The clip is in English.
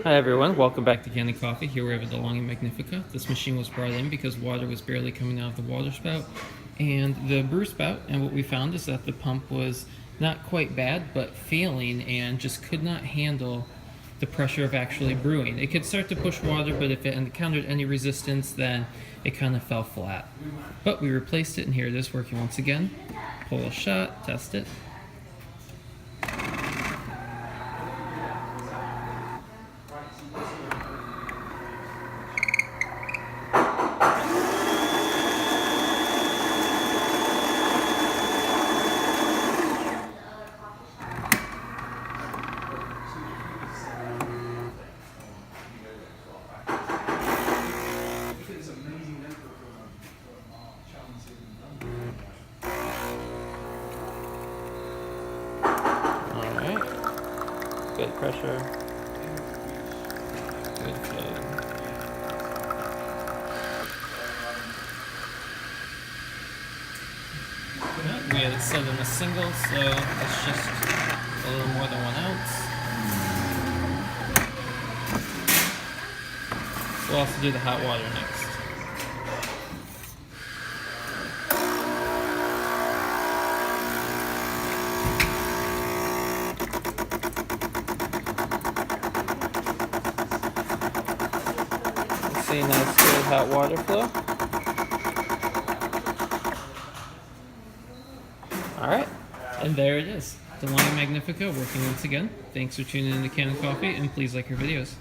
Hi everyone, welcome back to Kanen Coffee. Here we have a Delonghi Magnifica. This machine was brought in because water was barely coming out of the water spout and the brew spout, and what we found is that the pump was not quite bad but failing and just could not handle the pressure of actually brewing. It could start to push water, but if it encountered any resistance then it kind of fell flat. But we replaced it and here it is working once again. Pull a shot, test it. Good pressure. Good flow. We had it set in a single, so it's just a little more than 1 ounce. We'll also do the hot water next. See a nice good hot water flow. Alright, and there it is. Delonghi Magnifica working once again. Thanks for tuning in to Kanen Coffee, and please like our videos.